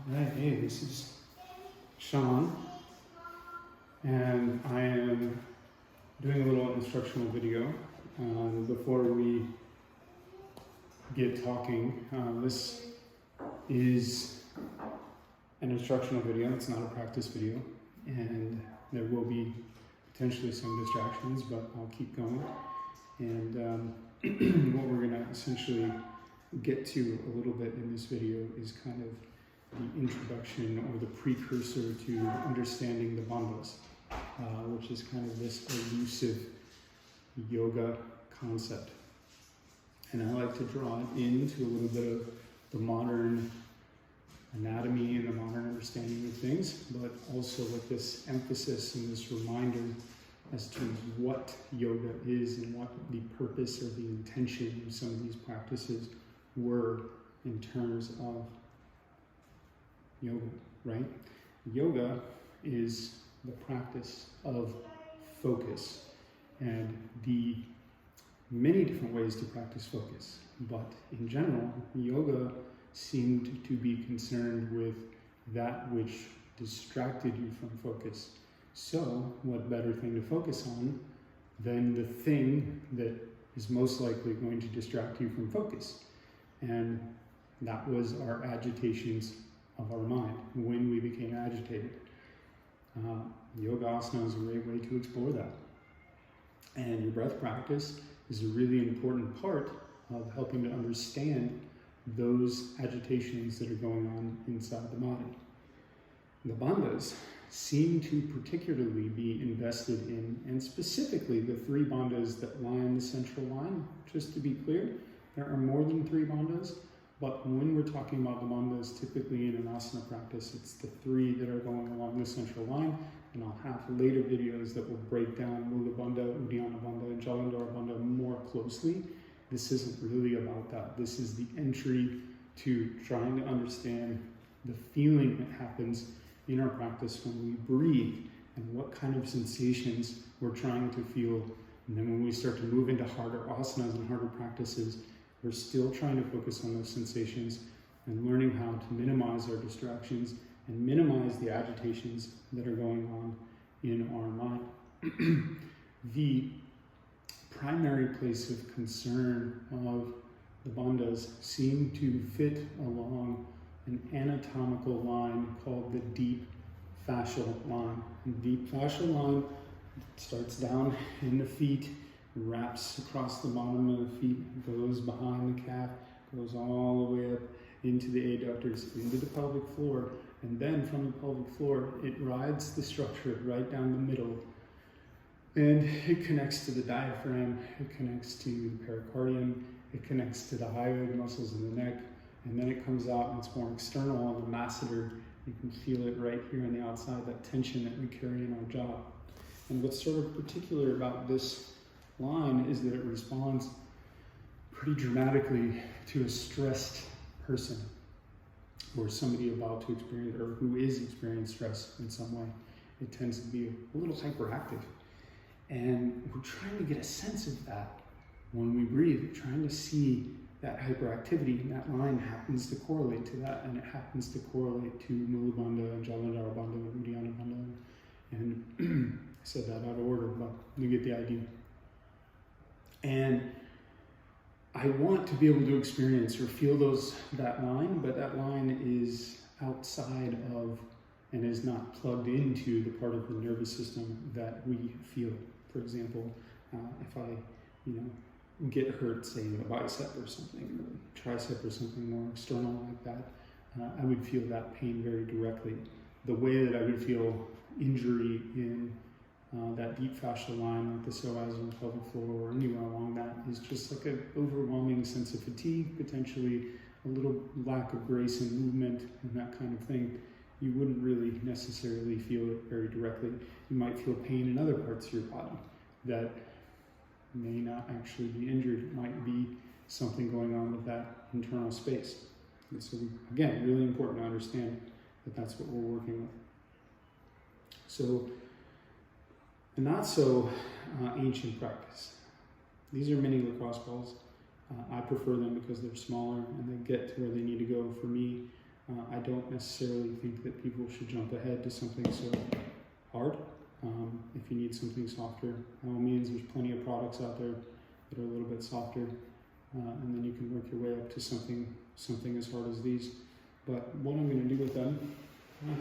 Right, hey, this is Sean, and I am doing a little instructional video. Before we get talking, this is an instructional video, it's not a practice video, and there will be potentially some distractions, but I'll keep going. And what we're going to essentially get to a little bit in this video is kind of the introduction or the precursor to understanding the bandhas, which is kind of this elusive yoga concept. And I like to draw it into a little bit of the modern anatomy and the modern understanding of things, but also with this emphasis and this reminder as to what yoga is and what the purpose or the intention of some of these practices were in terms of yoga, right? Yoga is the practice of focus and the many different ways to practice focus. But in general, yoga seemed to be concerned with that which distracted you from focus. So what better thing to focus on than the thing that is most likely going to distract you from focus? And that was our agitations of our mind when we became agitated. Yoga asana is a great way to explore that. And your breath practice is a really important part of helping to understand those agitations that are going on inside the body. The bandhas seem to particularly be invested in, and specifically the three bandhas that line the central line. Just to be clear, there are more than three bandhas, but when we're talking about the bandhas, typically in an asana practice, it's the three that are going along the central line, and I'll have later videos that will break down Mula Bandha, Uddiyana Bandha, and Jalandhara Bandha more closely. This isn't really about that. This is the entry to trying to understand the feeling that happens in our practice when we breathe and what kind of sensations we're trying to feel. And then when we start to move into harder asanas and harder practices, we're still trying to focus on those sensations and learning how to minimize our distractions and minimize the agitations that are going on in our mind. The primary place of concern of the bandhas seem to fit along an anatomical line called the deep fascial line. The deep fascial line starts down in the feet, wraps across the bottom of the feet, goes behind the calf, goes all the way up into the adductors, into the pelvic floor, and then from the pelvic floor, it rides the structure right down the middle. And it connects to the diaphragm, it connects to the pericardium, it connects to the hyoid muscles in the neck, and then it comes out and it's more external on the masseter. You can feel it right here on the outside, that tension that we carry in our jaw. And what's sort of particular about this line is that it responds pretty dramatically to a stressed person or somebody about to experience or who is experiencing stress in some way. It tends to be a little hyperactive. And we're trying to get a sense of that when we breathe. We're trying to see that hyperactivity, and that line happens to correlate to that, and it happens to correlate to Mula Bandha and Jalandhara Bandha and Uddiyana Bandha. And I said that out of order, but you get the idea. And I want to be able to experience or feel that line, but that line is outside of and is not plugged into the part of the nervous system that we feel. For example, if I, get hurt, say in the bicep or something, or tricep or something more external like that, I would feel that pain very directly. The way that I would feel injury in that deep fascial line, like the psoas or the pelvic floor or anywhere along that, is just like an overwhelming sense of fatigue, potentially a little lack of grace in movement and that kind of thing. You wouldn't really necessarily feel it very directly. You might feel pain in other parts of your body that may not actually be injured. It might be something going on with that internal space. And so again, really important to understand that that's what we're working with. So a not so ancient practice. These are mini lacrosse balls. I prefer them because they're smaller and they get to where they need to go. For me, I don't necessarily think that people should jump ahead to something so hard. If you need something softer, by all means, there's plenty of products out there that are a little bit softer, and then you can work your way up to something as hard as these. But what I'm going to do with them,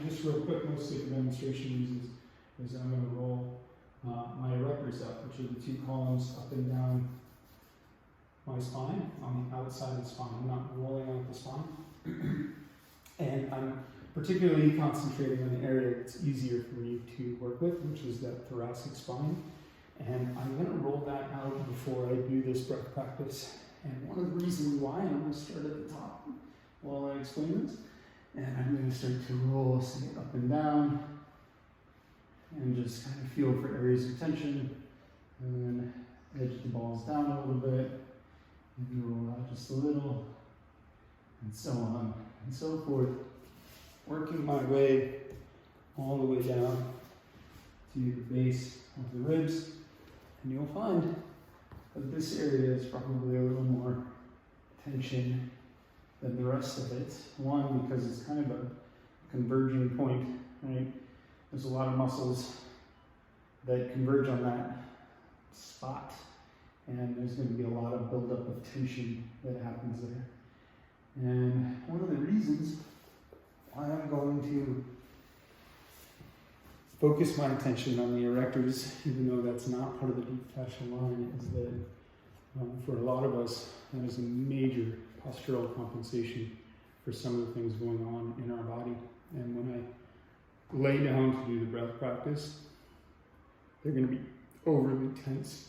just real quick, mostly for demonstration reasons, is I'm going to roll my erectors up, which are the two columns up and down my spine, on the outside of the spine. I'm not rolling out the spine. And I'm particularly concentrating on the area that's easier for me to work with, which is that thoracic spine. And I'm going to roll that out before I do this breath practice. And one of the reasons why, I'm going to start at the top while I explain this. And I'm going to start to roll, say, up and down, and just kind of feel for areas of tension. And then edge the balls down a little bit, and roll out just a little, and so on and so forth. Working my way all the way down to the base of the ribs, and you'll find that this area is probably a little more tension than the rest of it. One, because it's kind of a converging point, right? There's a lot of muscles that converge on that spot, and there's going to be a lot of buildup of tension that happens there. And one of the reasons why I'm going to focus my attention on the erectors, even though that's not part of the deep fascial line, is that for a lot of us, that is a major postural compensation for some of the things going on in our body. And when I lay down to do the breath practice, they're going to be overly tense.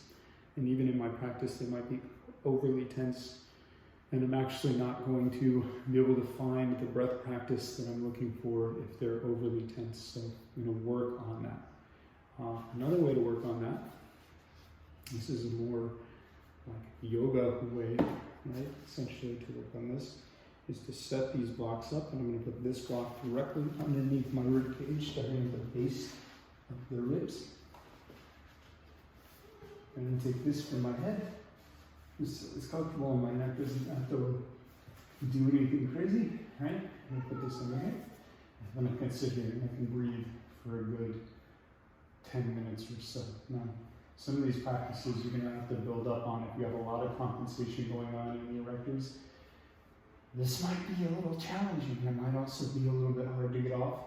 And even in my practice, they might be overly tense. And I'm actually not going to be able to find the breath practice that I'm looking for if they're overly tense. So I'm going to work on that. Another way to work on that, this is a more like yoga way, right? Essentially to work on this, is to set these blocks up. And I'm going to put this block directly underneath my rib cage, starting at the base of the ribs. I'm going to take this from my head. It's comfortable, and my neck doesn't have to do anything crazy, right? I'm going to put this on my head. And then I can sit here and I can breathe for a good 10 minutes or so. Now, some of these practices you're going to have to build up on if you have a lot of compensation going on in the erectors. This might be a little challenging. It might also be a little bit hard to get off.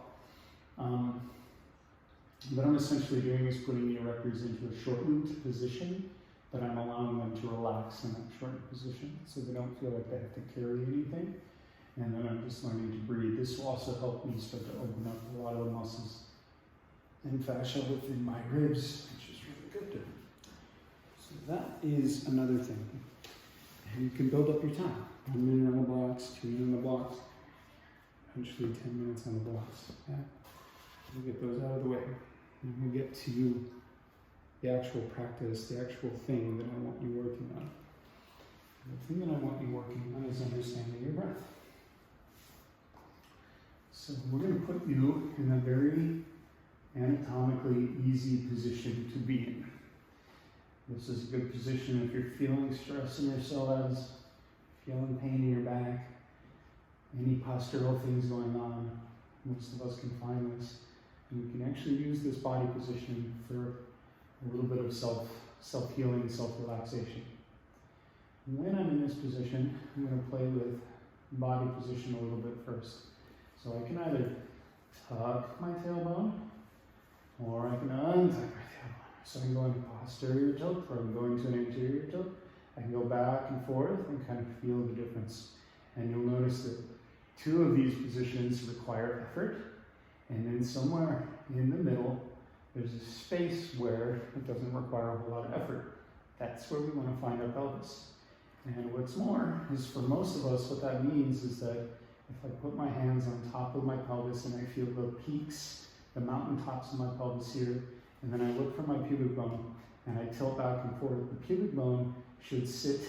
What I'm essentially doing is putting the erectors into a shortened position, but I'm allowing them to relax in that shortened position so they don't feel like they have to carry anything. And then I'm just learning to breathe. This will also help me start to open up a lot of the muscles and fascia within my ribs, which is really good. So that is another thing. And you can build up your time. 1 minute on the blocks, 2 minutes on the blocks, eventually 10 minutes on the blocks. Yeah? We'll get those out of the way. And we'll get to the actual practice, the actual thing that I want you working on. And the thing that I want you working on is understanding your breath. So we're going to put you in a very anatomically easy position to be in. This is a good position if you're feeling stress in your psoas, feeling pain in your back, any postural things going on. Most of us can find this. And we can actually use this body position for a little bit of self-healing, self-relaxation. When I'm in this position, I'm going to play with body position a little bit first. So I can either tuck my tailbone, or I can untuck my tailbone. So I can go into posterior tilt, or I can go into an anterior tilt. I can go back and forth and kind of feel the difference. And you'll notice that 2 of these positions require effort. And then somewhere in the middle, there's a space where it doesn't require a whole lot of effort. That's where we want to find our pelvis. And what's more is, for most of us, what that means is that if I put my hands on top of my pelvis and I feel the peaks, the mountain tops of my pelvis here, and then I look for my pubic bone and I tilt back and forth, the pubic bone should sit,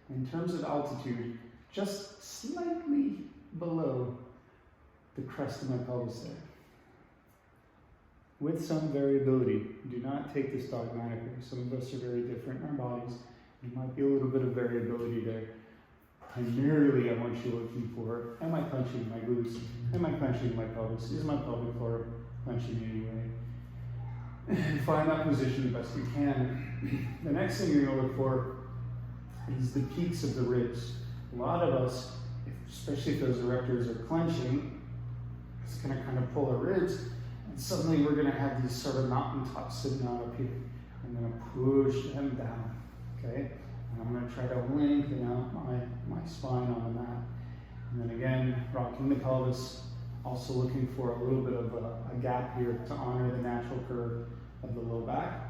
in terms of altitude, just slightly below the crest of my pelvis there. With some variability. Do not take this dogmatically. Some of us are very different in our bodies. There might be a little bit of variability there. primarily I want you looking for, am I clenching my glutes? Am I clenching my pelvis? Is my pelvic floor clenching anyway? Find that position the best you can. The next thing you're going to look for is the peaks of the ribs. A lot of us, especially if those erectors are clenching, it's going to kind of pull our ribs, and suddenly we're going to have these sort of mountaintops sitting out up here. I'm going to push them down, okay? And I'm going to try to lengthen out my spine on the mat. And then again, rocking the pelvis, also looking for a little bit of a gap here to honor the natural curve of the low back.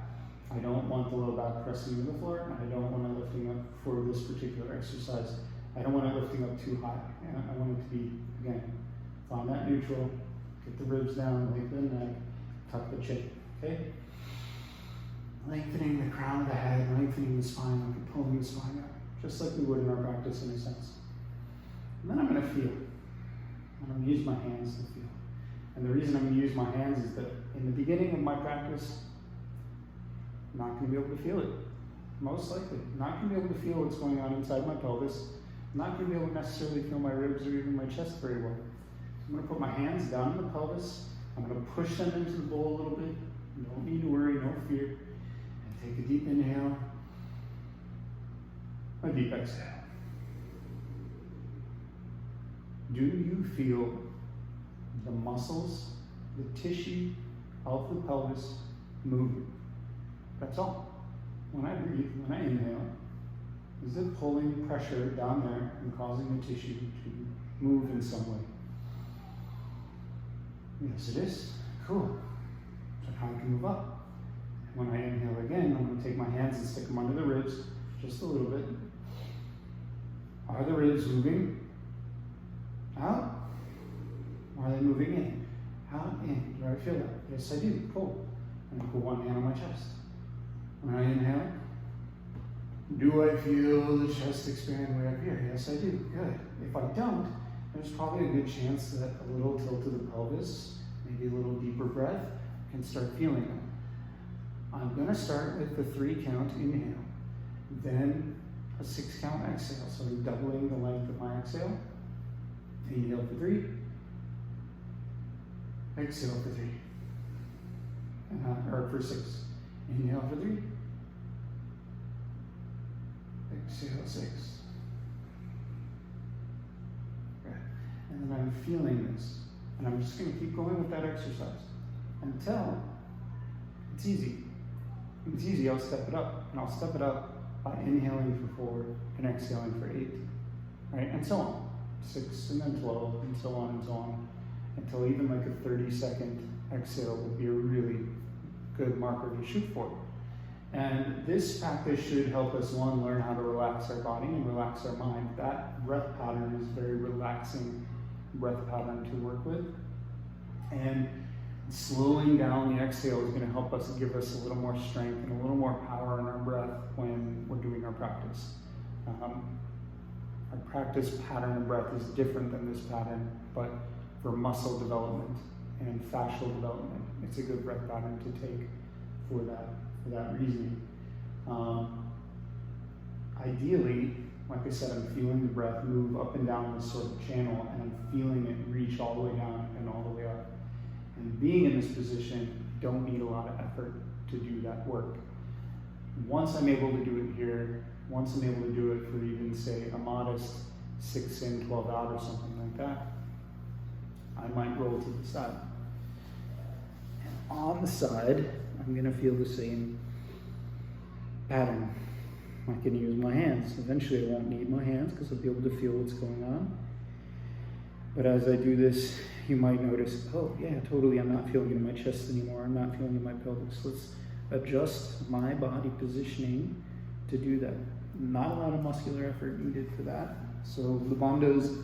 I don't want the low back pressing to the floor, and I don't want it lifting up for this particular exercise. I don't want it lifting up too high. And I want it to be, again, find that neutral, get the ribs down, lengthen the neck, tuck the chin, okay? Lengthening the crown of the head, lengthening the spine, like you're pulling the spine up, just like we would in our practice in a sense. And then I'm going to feel. I'm going to use my hands to feel. And the reason I'm going to use my hands is that in the beginning of my practice, I'm not going to be able to feel it. Most likely. I'm not going to be able to feel what's going on inside my pelvis. I'm not going to be able to necessarily feel my ribs or even my chest very well. I'm going to put my hands down in the pelvis. I'm going to push them into the bowl a little bit. You don't need to worry, no fear. And take a deep inhale. A deep exhale. Do you feel the muscles, the tissue of the pelvis moving? That's all. When I breathe, when I inhale, is it pulling pressure down there and causing the tissue to move in some way? Yes, it is. Cool. So now I can move up. When I inhale again, I'm going to take my hands and stick them under the ribs just a little bit. Are the ribs moving? Out? Or are they moving in? Out, in. Do I feel that? Yes, I do. Cool. And I put one hand on my chest. When I inhale, do I feel the chest expand way up here? Yes, I do. Good. If I don't, there's probably a good chance that a little tilt to the pelvis, maybe a little deeper breath, can start feeling it. I'm going to start with the 3 count inhale, then a 6 count exhale. So I'm doubling the length of my exhale. Inhale for 3, exhale for 3, or for 6. Inhale for 3, exhale 6. Good. And then I'm feeling this, and I'm just going to keep going with that exercise until it's easy. If it's easy, I'll step it up, and I'll step it up by inhaling for 4 and exhaling for 8, right, and so on. 6 and then 12 and so on, until even like a 30-second exhale would be a really good marker to shoot for. And this practice should help us, one, learn how to relax our body and relax our mind. That breath pattern is a very relaxing breath pattern to work with. And slowing down the exhale is going to help us give us a little more strength and a little more power in our breath when we're doing our practice. Our practice pattern of breath is different than this pattern, but for muscle development and fascial development, it's a good breath pattern to take for that reasoning. Ideally, like I said, I'm feeling the breath move up and down this sort of channel, and I'm feeling it reach all the way down and all the way up. And being in this position, don't need a lot of effort to do that work. Once I'm able to do it here, once I'm able to do it for even, say, a modest 6 in, 12 out or something like that, I might roll to the side. And on the side, I'm going to feel the same pattern. I can use my hands. Eventually I won't need my hands because I'll be able to feel what's going on. But as I do this, you might notice, oh yeah, totally, I'm not feeling it in my chest anymore. I'm not feeling it in my pelvis. Let's adjust my body positioning to do that. Not a lot of muscular effort needed for that. So the bandhas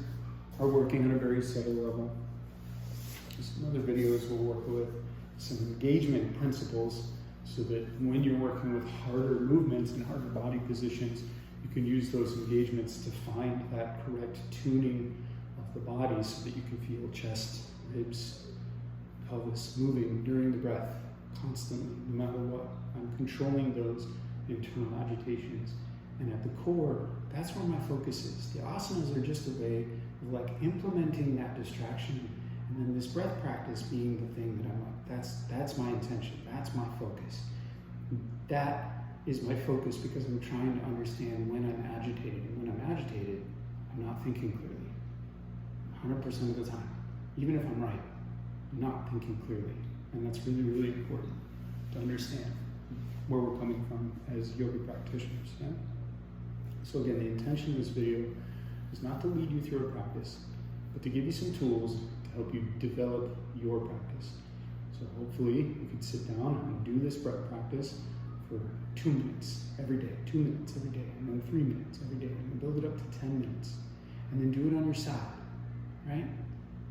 are working on a very subtle level. Some other videos will work with some engagement principles so that when you're working with harder movements and harder body positions, you can use those engagements to find that correct tuning of the body so that you can feel chest, ribs, pelvis moving during the breath constantly, no matter what. I'm controlling those internal agitations And at the core, that's where my focus is. The asanas are just a way of like implementing that distraction, and then this breath practice being the thing that I'm like, that's my intention, that's my focus. That is my focus because I'm trying to understand when I'm agitated. And when I'm agitated, I'm not thinking clearly. 100% of the time. Even if I'm right, I'm not thinking clearly. And that's really, really important to understand where we're coming from as yoga practitioners. Yeah? So again, the intention of this video is not to lead you through a practice, but to give you some tools to help you develop your practice. So hopefully you can sit down and do this breath practice for 2 minutes every day, 2 minutes every day, and then 3 minutes every day, and then build it up to 10 minutes. And then do it on your side, right?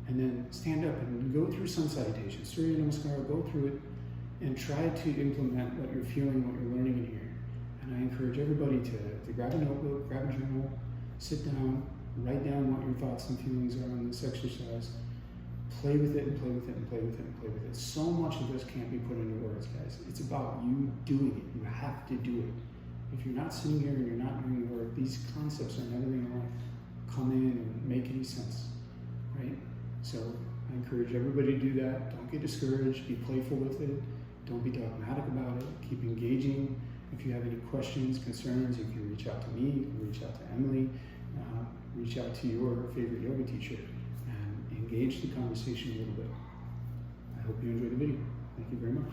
And then stand up and go through sun salutation, Surya Namaskar, go through it, and try to implement what you're feeling, what you're learning in here. And I encourage everybody to grab a notebook, grab a journal, sit down, write down what your thoughts and feelings are on this exercise, play with it and play with it and play with it and play with it. So much of this can't be put into words, guys. It's about you doing it. You have to do it. If you're not sitting here and you're not doing the work, these concepts are never going to come in and make any sense, right? So I encourage everybody to do that. Don't get discouraged. Be playful with it. Don't be dogmatic about it. Keep engaging. If you have any questions, concerns, you can reach out to me. You can reach out to Emily. Reach out to your favorite yoga teacher and engage the conversation a little bit. I hope you enjoyed the video. Thank you very much.